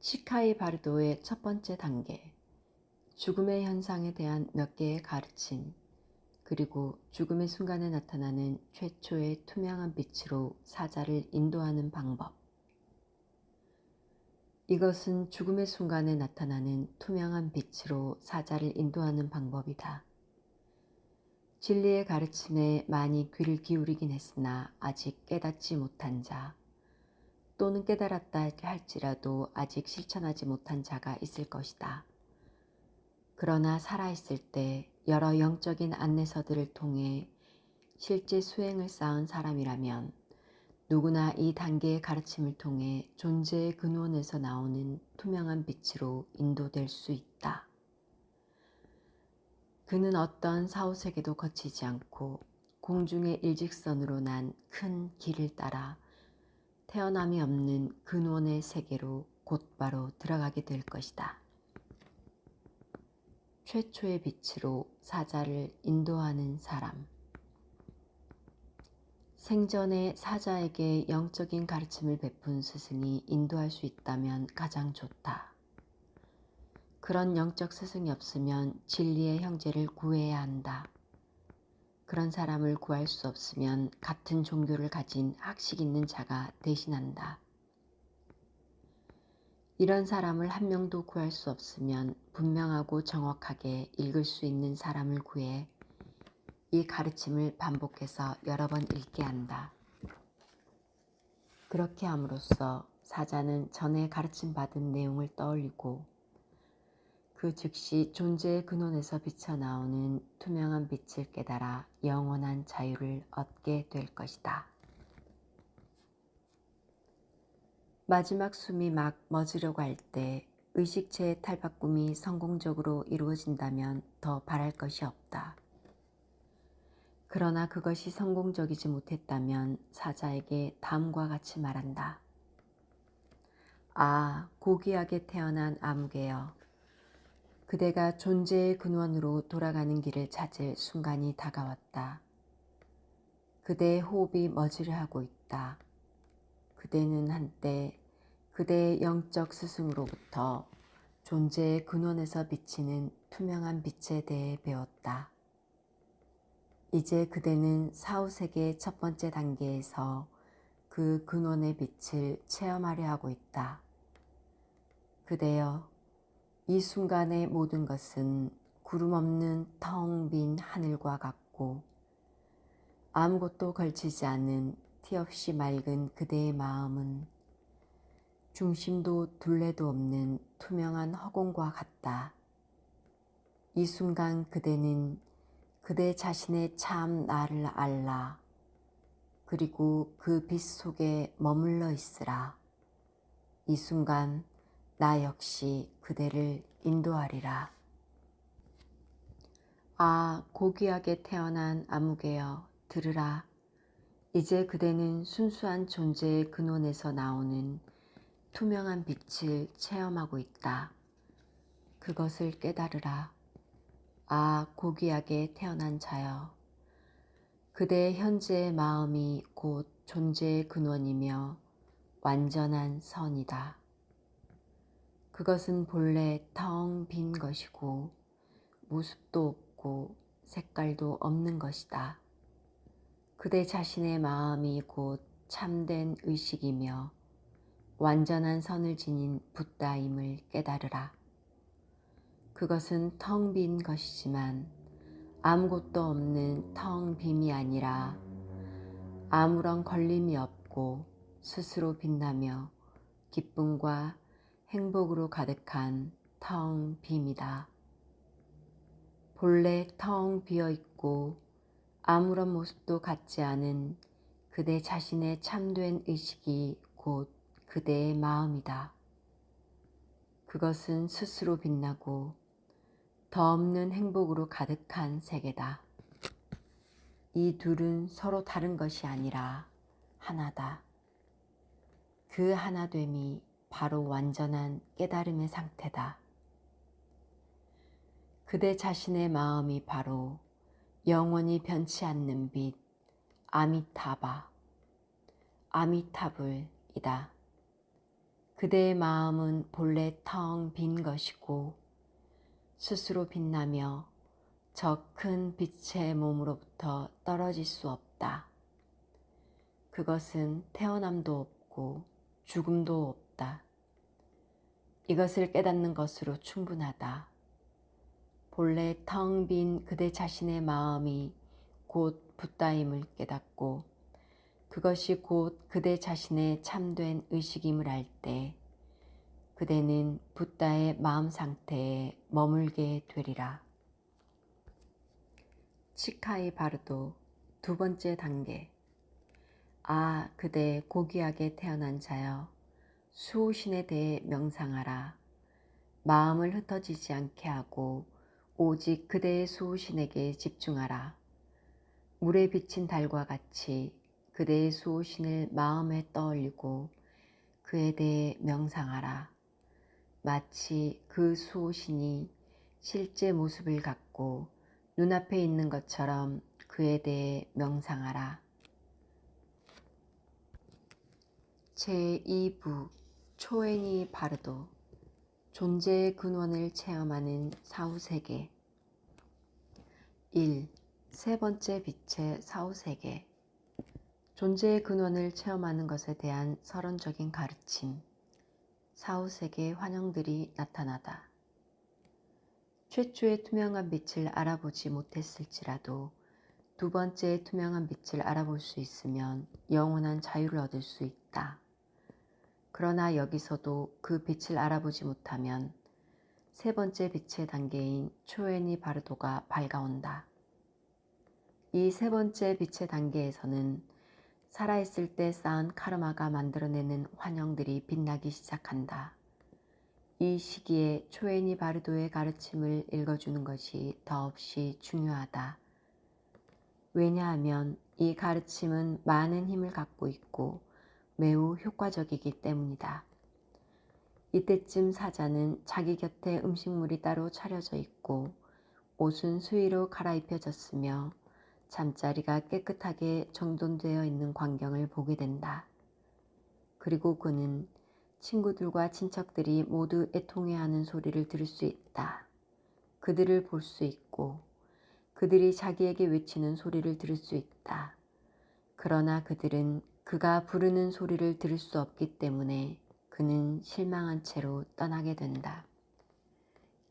시카이 바르도의 첫 번째 단계, 죽음의 현상에 대한 몇 개의 가르침, 그리고 죽음의 순간에 나타나는 최초의 투명한 빛으로 사자를 인도하는 방법. 이것은 죽음의 순간에 나타나는 투명한 빛으로 사자를 인도하는 방법이다. 진리의 가르침에 많이 귀를 기울이긴 했으나 아직 깨닫지 못한 자, 또는 깨달았다 할지라도 아직 실천하지 못한 자가 있을 것이다. 그러나 살아있을 때 여러 영적인 안내서들을 통해 실제 수행을 쌓은 사람이라면 누구나 이 단계의 가르침을 통해 존재의 근원에서 나오는 투명한 빛으로 인도될 수 있다. 그는 어떤 사후세계도 거치지 않고 공중의 일직선으로 난 큰 길을 따라 태어남이 없는 근원의 세계로 곧바로 들어가게 될 것이다. 최초의 빛으로 사자를 인도하는 사람. 생전에 사자에게 영적인 가르침을 베푼 스승이 인도할 수 있다면 가장 좋다. 그런 영적 스승이 없으면 진리의 형제를 구해야 한다. 그런 사람을 구할 수 없으면 같은 종교를 가진 학식 있는 자가 대신한다. 이런 사람을 한 명도 구할 수 없으면 분명하고 정확하게 읽을 수 있는 사람을 구해 이 가르침을 반복해서 여러 번 읽게 한다. 그렇게 함으로써 사자는 전에 가르침받은 내용을 떠올리고 그 즉시 존재의 근원에서 비쳐나오는 투명한 빛을 깨달아 영원한 자유를 얻게 될 것이다. 마지막 숨이 막 멎으려고 할 때 의식체의 탈바꿈이 성공적으로 이루어진다면 더 바랄 것이 없다. 그러나 그것이 성공적이지 못했다면 사자에게 다음과 같이 말한다. 아, 고귀하게 태어난 아무개여. 그대가 존재의 근원으로 돌아가는 길을 찾을 순간이 다가왔다. 그대의 호흡이 멎으려 하고 있다. 그대는 한때 그대의 영적 스승으로부터 존재의 근원에서 비치는 투명한 빛에 대해 배웠다. 이제 그대는 사후세계의 첫 번째 단계에서 그 근원의 빛을 체험하려 하고 있다. 그대여, 이 순간의 모든 것은 구름 없는 텅 빈 하늘과 같고 아무것도 걸치지 않은 티 없이 맑은 그대의 마음은 중심도 둘레도 없는 투명한 허공과 같다. 이 순간 그대는 그대 자신의 참 나를 알라. 그리고 그 빛 속에 머물러 있으라. 이 순간 나 역시 그대를 인도하리라. 아, 고귀하게 태어난 아무개여, 들으라. 이제 그대는 순수한 존재의 근원에서 나오는 투명한 빛을 체험하고 있다. 그것을 깨달으라. 아, 고귀하게 태어난 자여. 그대의 현재의 마음이 곧 존재의 근원이며 완전한 선이다. 그것은 본래 텅 빈 것이고 모습도 없고 색깔도 없는 것이다. 그대 자신의 마음이 곧 참된 의식이며 완전한 선을 지닌 붓다임을 깨달으라. 그것은 텅 빈 것이지만 아무것도 없는 텅 빔이 아니라 아무런 걸림이 없고 스스로 빛나며 기쁨과 행복으로 가득한 텅 빔이다. 본래 텅 비어있고 아무런 모습도 갖지 않은 그대 자신의 참된 의식이 곧 그대의 마음이다. 그것은 스스로 빛나고 더 없는 행복으로 가득한 세계다. 이 둘은 서로 다른 것이 아니라 하나다. 그 하나됨이 바로 완전한 깨달음의 상태다. 그대 자신의 마음이 바로 영원히 변치 않는 빛, 아미타바, 아미타불이다. 그대의 마음은 본래 텅 빈 것이고 스스로 빛나며 저 큰 빛의 몸으로부터 떨어질 수 없다. 그것은 태어남도 없고 죽음도 없다. 이것을 깨닫는 것으로 충분하다. 본래 텅 빈 그대 자신의 마음이 곧 붓다임을 깨닫고 그것이 곧 그대 자신의 참된 의식임을 알 때 그대는 붓다의 마음 상태에 머물게 되리라. 치카이 바르도 두 번째 단계. 아, 그대 고귀하게 태어난 자여, 수호신에 대해 명상하라. 마음을 흩어지지 않게 하고 오직 그대의 수호신에게 집중하라. 물에 비친 달과 같이 그대의 수호신을 마음에 떠올리고 그에 대해 명상하라. 마치 그 수호신이 실제 모습을 갖고 눈앞에 있는 것처럼 그에 대해 명상하라. 제2부 초엔이 바르도 존재의 근원을 체험하는 사후세계 1. 세 번째 빛의 사후세계 존재의 근원을 체험하는 것에 대한 서론적인 가르침 사후세계의 환영들이 나타나다. 최초의 투명한 빛을 알아보지 못했을지라도 두 번째의 투명한 빛을 알아볼 수 있으면 영원한 자유를 얻을 수 있다. 그러나 여기서도 그 빛을 알아보지 못하면 세 번째 빛의 단계인 초엔이 바르도가 밝아온다. 이 세 번째 빛의 단계에서는 살아있을 때 쌓은 카르마가 만들어내는 환영들이 빛나기 시작한다. 이 시기에 초엔이 바르도의 가르침을 읽어주는 것이 더없이 중요하다. 왜냐하면 이 가르침은 많은 힘을 갖고 있고 매우 효과적이기 때문이다. 이때쯤 사자는 자기 곁에 음식물이 따로 차려져 있고 옷은 수의로 갈아입혀졌으며 잠자리가 깨끗하게 정돈되어 있는 광경을 보게 된다. 그리고 그는 친구들과 친척들이 모두 애통해하는 소리를 들을 수 있다. 그들을 볼 수 있고 그들이 자기에게 외치는 소리를 들을 수 있다. 그러나 그들은 그가 부르는 소리를 들을 수 없기 때문에 그는 실망한 채로 떠나게 된다.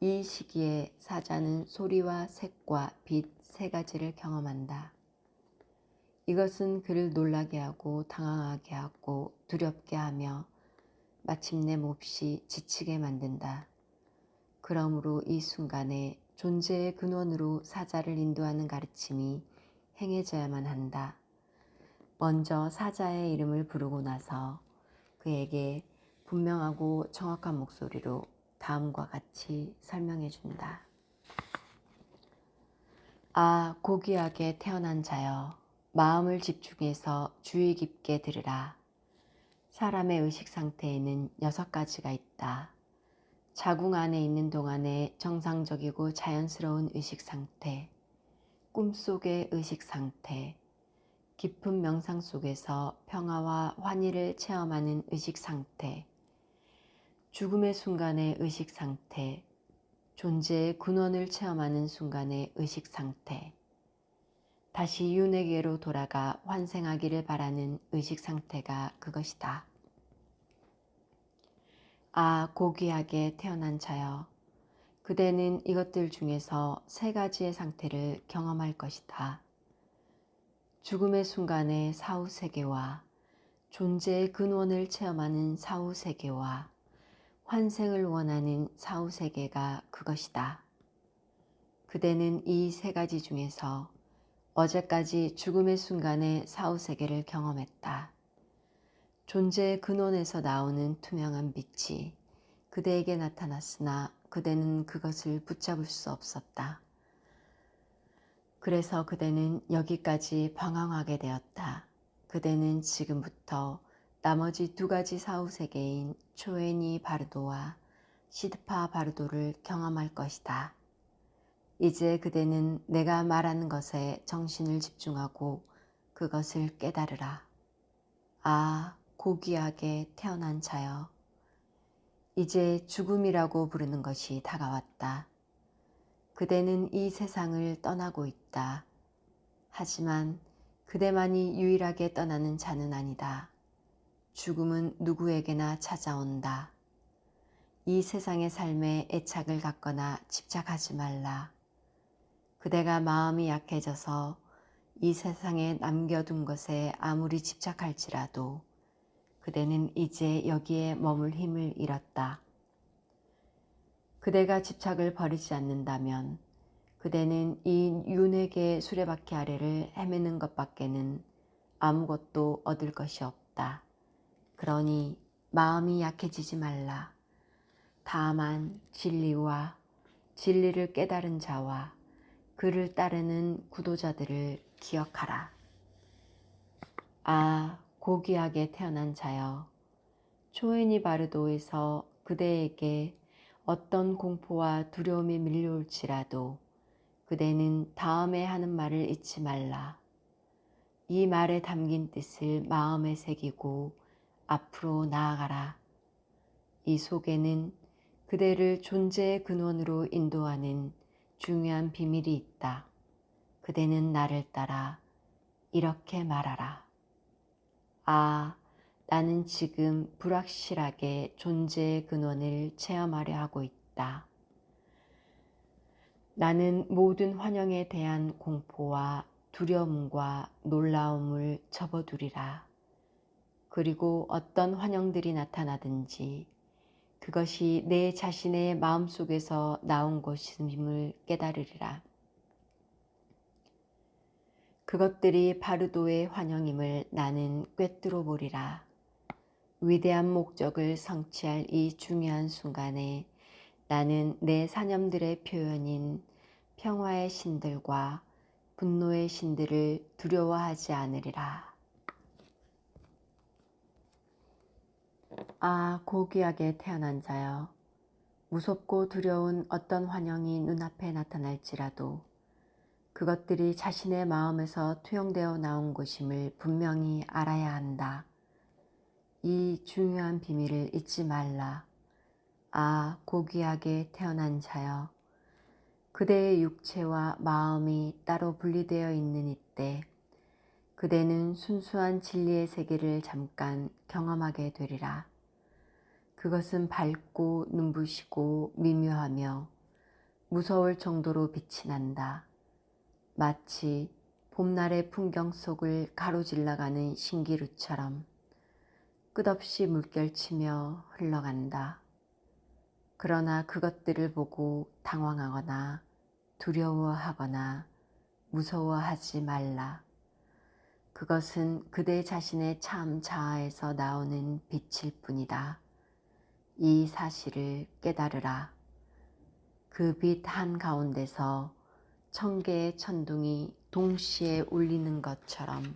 이 시기에 사자는 소리와 색과 빛 세 가지를 경험한다. 이것은 그를 놀라게 하고 당황하게 하고 두렵게 하며 마침내 몹시 지치게 만든다. 그러므로 이 순간에 존재의 근원으로 사자를 인도하는 가르침이 행해져야만 한다. 먼저 사자의 이름을 부르고 나서 그에게 분명하고 정확한 목소리로 다음과 같이 설명해 준다. 아, 고귀하게 태어난 자여, 마음을 집중해서 주의 깊게 들으라. 사람의 의식 상태에는 6가지가 있다. 자궁 안에 있는 동안의 정상적이고 자연스러운 의식 상태, 꿈속의 의식 상태, 깊은 명상 속에서 평화와 환희를 체험하는 의식 상태, 죽음의 순간의 의식 상태, 존재의 근원을 체험하는 순간의 의식 상태, 다시 윤회계로 돌아가 환생하기를 바라는 의식 상태가 그것이다. 아, 고귀하게 태어난 자여, 그대는 이것들 중에서 3가지의 상태를 경험할 것이다. 죽음의 순간의 사후세계와 존재의 근원을 체험하는 사후세계와 환생을 원하는 사후세계가 그것이다. 그대는 이 3가지 중에서 어제까지 죽음의 순간의 사후세계를 경험했다. 존재의 근원에서 나오는 투명한 빛이 그대에게 나타났으나 그대는 그것을 붙잡을 수 없었다. 그래서 그대는 여기까지 방황하게 되었다. 그대는 지금부터 나머지 2가지 사후세계인 초에니 바르도와 시드파 바르도를 경험할 것이다. 이제 그대는 내가 말하는 것에 정신을 집중하고 그것을 깨달으라. 아, 고귀하게 태어난 자여, 이제 죽음이라고 부르는 것이 다가왔다. 그대는 이 세상을 떠나고 있다. 하지만 그대만이 유일하게 떠나는 자는 아니다. 죽음은 누구에게나 찾아온다. 이 세상의 삶에 애착을 갖거나 집착하지 말라. 그대가 마음이 약해져서 이 세상에 남겨둔 것에 아무리 집착할지라도 그대는 이제 여기에 머물 힘을 잃었다. 그대가 집착을 버리지 않는다면 그대는 이 윤회계 수레바퀴 아래를 헤매는 것밖에는 아무것도 얻을 것이 없다. 그러니 마음이 약해지지 말라. 다만 진리와 진리를 깨달은 자와 그를 따르는 구도자들을 기억하라. 아, 고귀하게 태어난 자여, 초에니 바르도에서 그대에게 어떤 공포와 두려움이 밀려올지라도 그대는 다음에 하는 말을 잊지 말라. 이 말에 담긴 뜻을 마음에 새기고 앞으로 나아가라. 이 속에는 그대를 존재의 근원으로 인도하는 중요한 비밀이 있다. 그대는 나를 따라 이렇게 말하라. 아, 나는 지금 불확실하게 존재의 근원을 체험하려 하고 있다. 나는 모든 환영에 대한 공포와 두려움과 놀라움을 접어두리라. 그리고 어떤 환영들이 나타나든지 그것이 내 자신의 마음속에서 나온 것임을 깨달으리라. 그것들이 바르도의 환영임을 나는 꿰뚫어 보리라. 위대한 목적을 성취할 이 중요한 순간에 나는 내 사념들의 표현인 평화의 신들과 분노의 신들을 두려워하지 않으리라. 아, 고귀하게 태어난 자여, 무섭고 두려운 어떤 환영이 눈앞에 나타날지라도 그것들이 자신의 마음에서 투영되어 나온 것임을 분명히 알아야 한다. 이 중요한 비밀을 잊지 말라. 아, 고귀하게 태어난 자여, 그대의 육체와 마음이 따로 분리되어 있는 이때 그대는 순수한 진리의 세계를 잠깐 경험하게 되리라. 그것은 밝고 눈부시고 미묘하며 무서울 정도로 빛이 난다. 마치 봄날의 풍경 속을 가로질러가는 신기루처럼 끝없이 물결치며 흘러간다. 그러나 그것들을 보고 당황하거나 두려워하거나 무서워하지 말라. 그것은 그대 자신의 참 자아에서 나오는 빛일 뿐이다. 이 사실을 깨달으라. 그 빛 한가운데서 1000개의 천둥이 동시에 울리는 것처럼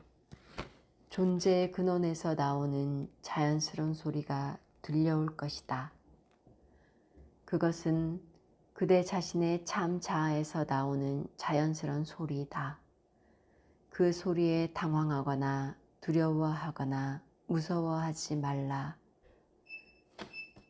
존재의 근원에서 나오는 자연스러운 소리가 들려올 것이다. 그것은 그대 자신의 참 자아에서 나오는 자연스러운 소리이다. 그 소리에 당황하거나 두려워하거나 무서워하지 말라.